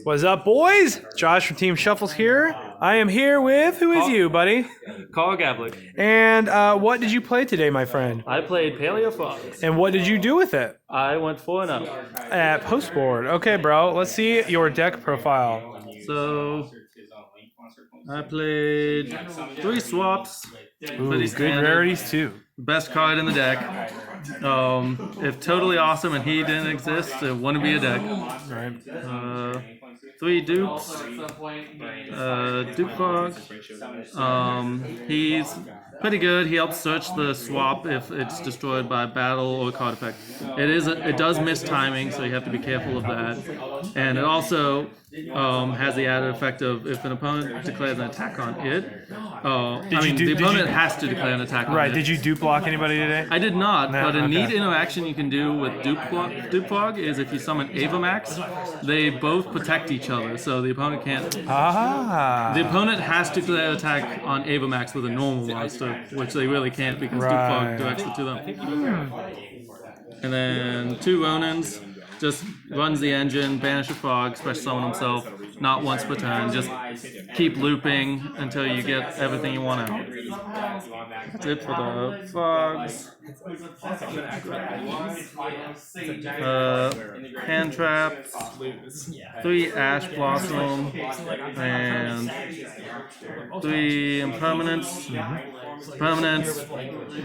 What's up, boys? Josh from Team Shuffles here. I am here with, who is you, buddy? Gavlik. And what did you play today, my friend? I played Paleo-Frogs. And what did you do with it? I went 4-0. At postboard. Okay, bro. Let's see your deck profile. So I played 3 swaps. Ooh, good rarities too. Best card in the deck. If totally awesome and he didn't exist, it wouldn't be a deck. Right. 3 dupes. Dupe Frog. He's pretty good. He helps search the swap if it's destroyed by battle or card effect. It does miss timing, so you have to be careful of that. And it also has the added effect of if an opponent declares an attack on it. The opponent has to declare an attack on it. Right. Did you dupe block anybody today? I did not, No, but a okay. neat interaction you can do with Dupe Frog is if you summon Avamax, they both protect each other, so the opponent can't. Ah. The opponent has to declare an attack on Avamax with a normal monster, which they really can't because Dupe Frog directs it to them. And then 2 Ronins. Just runs the engine, banish a frog, special summon himself, not once per turn. Just keep looping until you get everything you want out. That's it for the frogs. Hand traps, 3 ash blossom, and 3 impermanents. Permanents,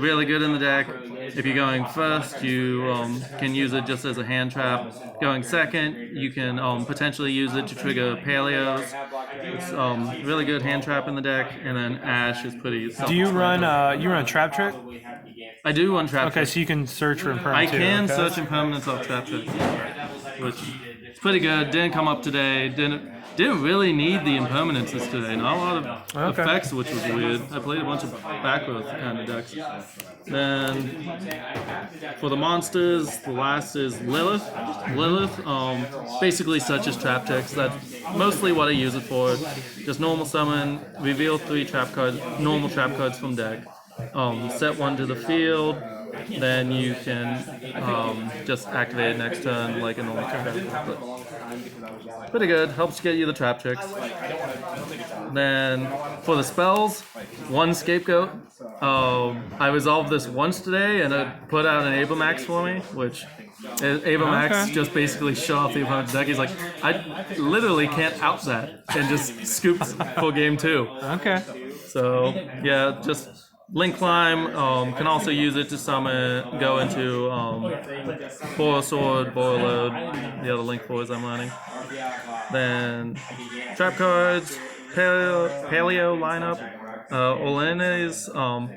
really good in the deck. If you're going first, you can use it just as a hand trap. Going second, you can potentially use it to trigger Paleos. It's really good hand trap in the deck, and then Ash is pretty. Do you run Trap Trick? I do run Trap Trick. Okay, so you can search for impermanents. I can too, search impermanents off Trap Trick, which is pretty good. Didn't come up today. Didn't really need the impermanences today. Not a lot of effects, which was weird. I played a bunch of backrow kind of decks. Then for the monsters, the last is Lilith. Basically such as trap checks. That's mostly what I use it for. Just normal summon, reveal 3 trap cards, normal trap cards from deck. Set 1 to the field. Then you can just activate it next turn like a normal trap. Pretty good. Helps get you the trap checks. Then for the spells, 1 scapegoat. I resolved this once today, and it put out an Avamax for me, which Avamax just basically shut off the opponent's deck. He's like, I literally can't out that, and just scoops for game 2. Okay. So yeah, just Link Climb, can also use it to summon, go into Boar Sword, Boar Load, the other Link 4s I'm running. Then trap cards, Paleo lineup. Olenes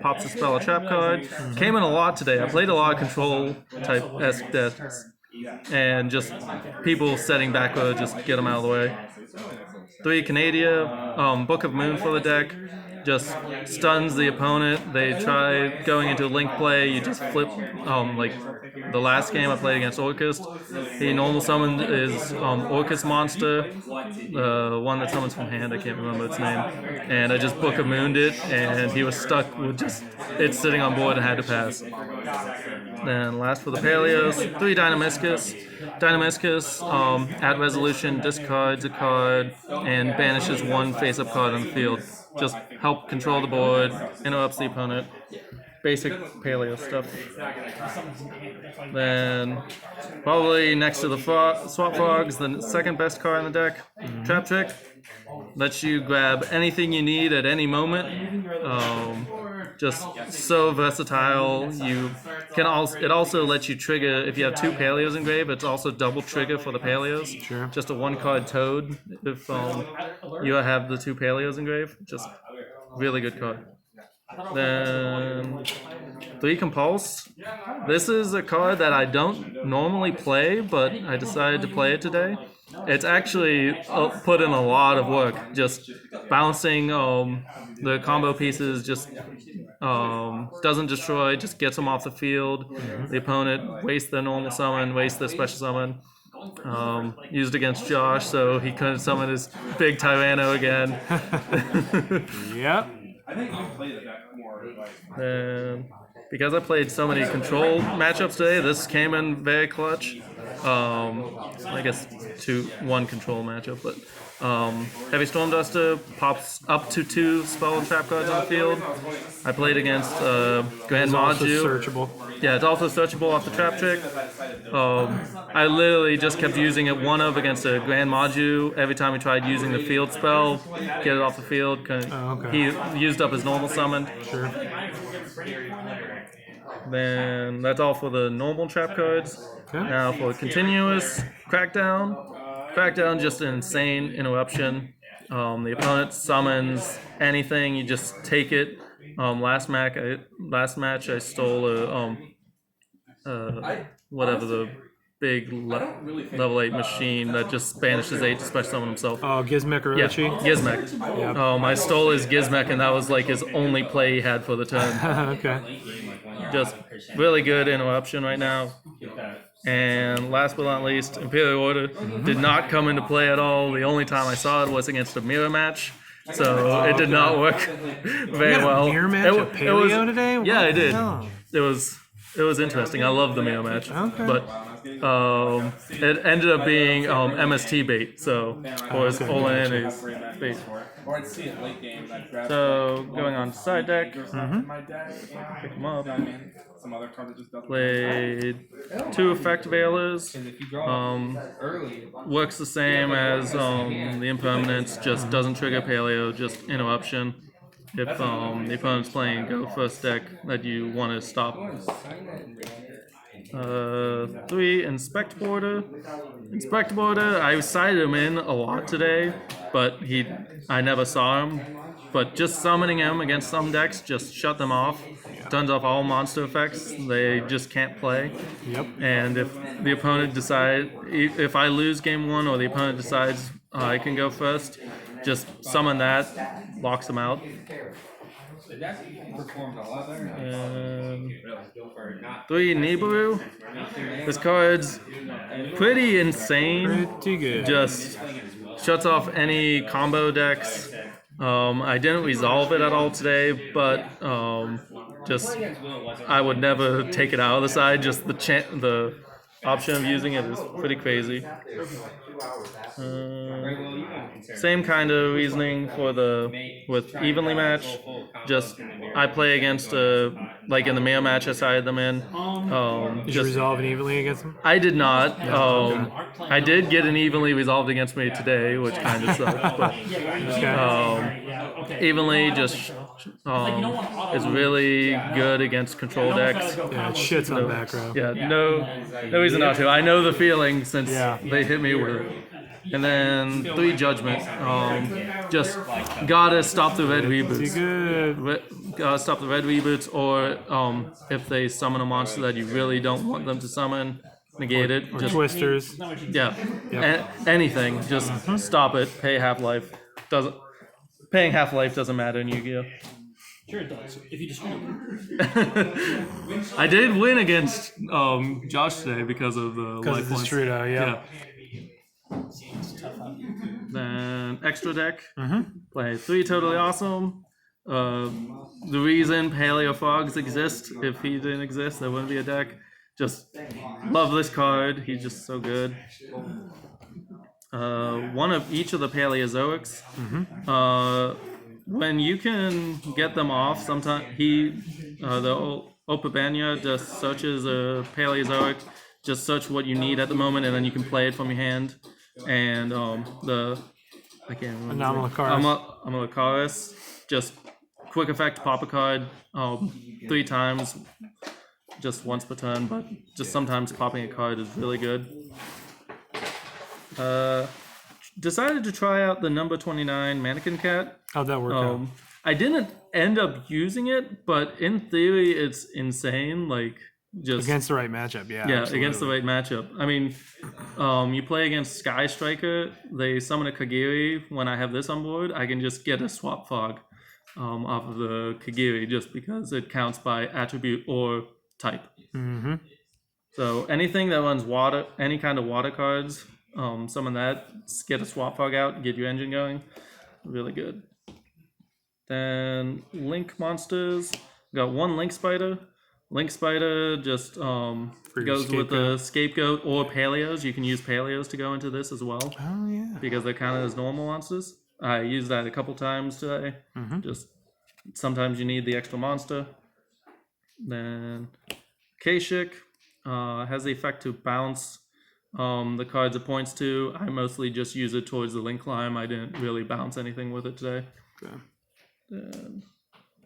pops a spell, a trap card. Came in a lot today. I played a lot of control type-esque decks. And just people setting back row, just get them out of the way. 3 Canadia, Book of Moon for the deck. Just stuns the opponent. They try going into link play. You just flip. Like the last game I played against Orcust, the normal summon is Orcust monster, one that summons from hand. I can't remember its name. And I just Book of Mooned it, and he was stuck with just it sitting on board and had to pass. Then last for the Paleos, 3 Dynamiscus. Dynamiscus, at resolution, discards a card and banishes 1 face-up card on the field. Just help control the board, interrupts the opponent. Basic Paleo stuff. Then, probably next to the Swap Frogs, the second best card in the deck, Trap Trick. Lets you grab anything you need at any moment. Just so versatile. It also lets you trigger if you have 2 Paleos engraved. It's also double trigger for the Paleos. Sure. Just a 1-card Toad if you have the 2 Paleos engraved. Just really good card. Then 3 Compulse. This is a card that I don't normally play, but I decided to play it today. It's actually put in a lot of work. Just bouncing the combo pieces, just doesn't destroy, just gets them off the field. The opponent wastes their normal summon, wastes their special summon. Used against Josh, so he couldn't summon his big Tyranno again. Yep. And because I played so many control matchups today, this came in very clutch. I guess 1 control matchup, but Heavy Storm Duster pops up to 2 spell and trap cards on the field. I played against Grand It's also Maju. searchable. Yeah, it's also searchable off the trap trick. I literally just kept using it against a Grand Maju. Every time he tried using the field spell, get it off the field. okay. He used up his normal summon. Sure. Then that's all for the normal trap cards. Okay. Now for continuous Crackdown. Crackdown, just an insane interruption. The opponent summons anything, you just take it. Last match I stole whatever the big level 8 machine that just banishes 8 to special summon himself. Oh, Gizmek or Yeah, Uchi? Gizmek. Yep. I stole his Gizmek, and that was like his only play he had for the turn. Okay. Just really good interruption right now. And last but not least, Imperial Order did not come into play at all. The only time I saw it was against a mirror match, so it did not work very You got well. a mirror match at Paleo today? Yeah, I did. hell? It was interesting. I love the mirror match, Okay. but it ended up being MST bait, so or his all in is bait. Or I'd see it late game. So going on to side deck, pick them up. Some other card that just doesn't. Played 2 effect veilers. Works the same as the impermanence, just doesn't trigger paleo, just interruption. If the opponent's playing go first deck that you want to stop. 3 inspect border. Inspect border, I sided him in a lot today, but I never saw him. But just summoning him against some decks, just shut them off. Turns off all monster effects. They just can't play. Yep. And if the opponent if I lose game 1 or the opponent decides I can go first, just summon that, locks them out. And 3 Nibiru. This card's pretty insane. Pretty good. Just shuts off any combo decks. I didn't resolve it at all today, but just I would never take it out of the side. Just the option of using it is pretty crazy. Same kind of reasoning with evenly match. Just I play against like in the male match I sided them in. Did you resolve it evenly against him? I did not. I did get an evenly resolved against me today, which kind of sucked. But evenly just is really good against control decks. Yeah, it shits on back row. Yeah, no reason not to. I know the feeling since they hit me with it. And then 3 judgment. Just gotta stop the red reboots. Good. Gotta stop the red reboots, or if they summon a monster that you really don't want them to summon, negate it. Or just twisters. yeah, anything. Just stop it. Pay half-life. Paying half-life doesn't matter in Yu-Gi-Oh. Sure it does. If you destroy I did win against Josh today because of the Because life of the points. Strudo, yeah. Then extra deck. Play 3 totally awesome. The reason Paleo-Frogs exist, if he didn't exist, there wouldn't be a deck. Just love this card. He's just so good. One of each of the Paleozoics. When you can get them off, sometimes the Opabanya just searches a Paleozoic. Just search what you need at the moment, and then you can play it from your hand. And I can't remember. Amalakaris, just quick effect, pop a card 3 times, just once per turn, but just sometimes popping a card is really good. Decided to try out the number 29 Mannequin Cat. How'd that work out? I didn't end up using it, but in theory it's insane, like just Against the right matchup, yeah. yeah, absolutely. against the right matchup. I mean, you play against Sky Striker, they summon a Kagiri. When I have this on board, I can just get a Swap Fog off of the Kagiri just because it counts by attribute or type. So anything that runs water, any kind of water cards, summon that, get a Swap Fog out, get your engine going. Really good. Then Link monsters. Got 1 Link Spider. Link Spider just goes with the Scapegoat or Paleos. You can use Paleos to go into this as well. Oh, yeah. Because they're kind of as normal monsters. I used that a couple times today. Just sometimes you need the extra monster. Then Kashik has the effect to bounce the cards it points to. I mostly just use it towards the link climb. I didn't really bounce anything with it today. Okay. Then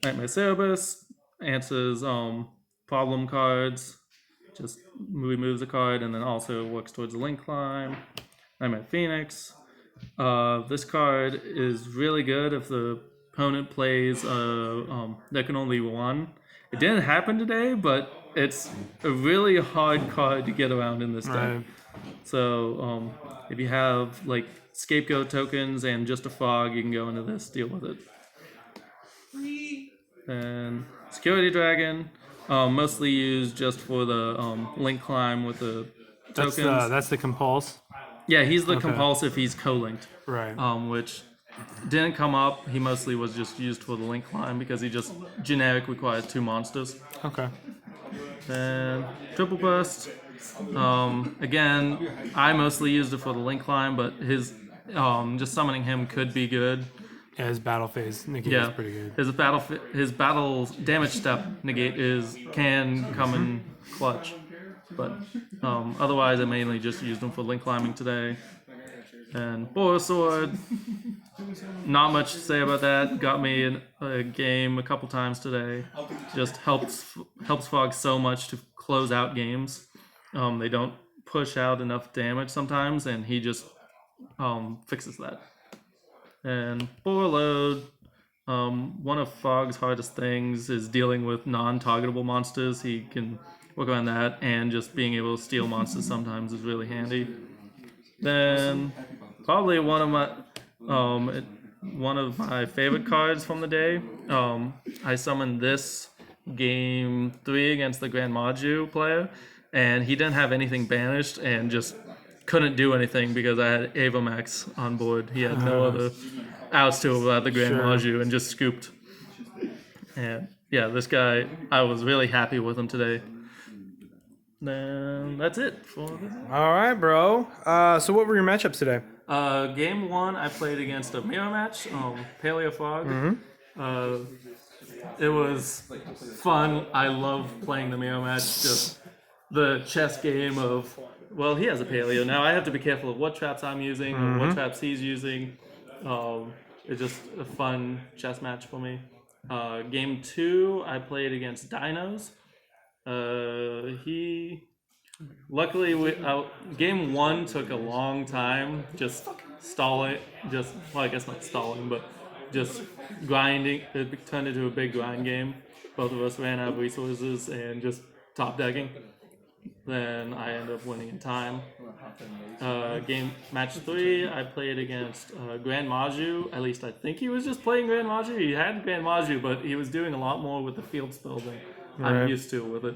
Nightmare Cerebus answers problem cards. Just removes a card and then also works towards the link climb. Nightmare Phoenix. This card is really good if the opponent plays there can only one. It didn't happen today, but it's a really hard card to get around in this deck. Right. So if you have like Scapegoat tokens and just a frog, you can go into this, deal with it. Then Security Dragon, mostly used just for the link climb with the tokens. That's the compulse. Yeah, he's the compulsive. He's co-linked. Right. Which didn't come up. He mostly was just used for the link climb because he just generic requires 2 monsters. Okay. Then Triple Burst. Again, I mostly used it for the link climb, but his just summoning him could be good. Yeah, his battle phase negate is pretty good. His battle damage step negate can come in clutch. But otherwise, I mainly just used them for link climbing today. And Boar Sword, not much to say about that. Got me in a game a couple times today. Just helps Fog so much to close out games. They don't push out enough damage sometimes, and he just fixes that. And Boar Load, one of Fog's hardest things is dealing with non-targetable monsters. He can work around that, and just being able to steal monsters sometimes is really handy. Then probably one of my favorite cards from the day. I summoned this game 3 against the Grand Maju player, and he didn't have anything banished and just couldn't do anything because I had Avamax on board. He had no other outs to about the Grand Maju and just scooped. And yeah, this guy, I was really happy with him today. Then that's it for this. All right, bro. So what were your matchups today? Game 1, I played against a mirror match, Paleo-Frog. It was fun. I love playing the mirror match. Just the chess game of, well, he has a Paleo. Now I have to be careful of what traps I'm using or what traps he's using. It's just a fun chess match for me. Game 2, I played against Dinos. Luckily, game 1 took a long time, just stalling, I guess not stalling, but just grinding. It turned into a big grind game. Both of us ran out of resources and just top decking. Then I ended up winning in time. Match 3, I played against Grand Maju. At least I think he was just playing Grand Maju. He had Grand Maju, but he was doing a lot more with the field spell than I'm used to with it.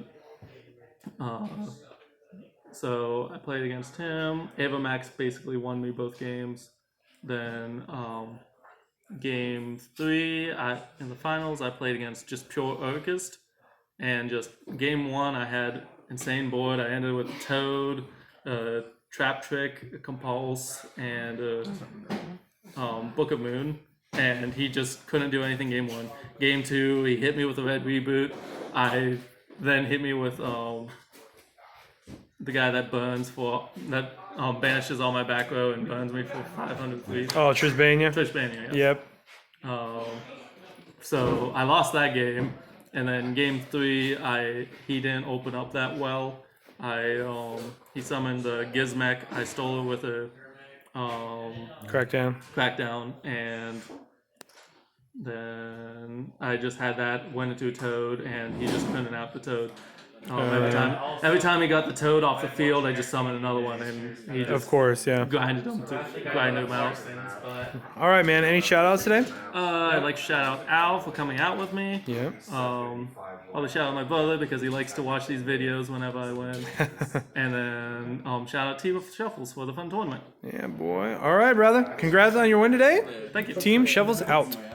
So I played against him. Avamax basically won me both games. Then game 3, in the finals, I played against just pure Urkist. And just game 1, I had insane board. I ended with a Toad, a Trap Trick, a Compulse, and a Book of Moon. And he just couldn't do anything game 1. Game 2, he hit me with a red reboot. I then hit me with the guy that banishes all my back row and burns me for 503. Oh, Trisbania? Trisbania, yeah. Yep. So I lost that game, and then game 3, he didn't open up that well. He summoned the Gizmek. I stole it with a Crackdown, and then I just had that, went into a Toad, and he just couldn't out the Toad. Every time he got the Toad off the field, I just summoned another one, and he just grinded him out. All right, man. Any shout outs today? I'd like to shout out Al for coming out with me. Yeah. I'll shout out my brother because he likes to watch these videos whenever I win. And then shout out Team Shuffles for the fun tournament. Yeah, boy. All right, brother. Congrats on your win today. Thank you. Team Shuffles out.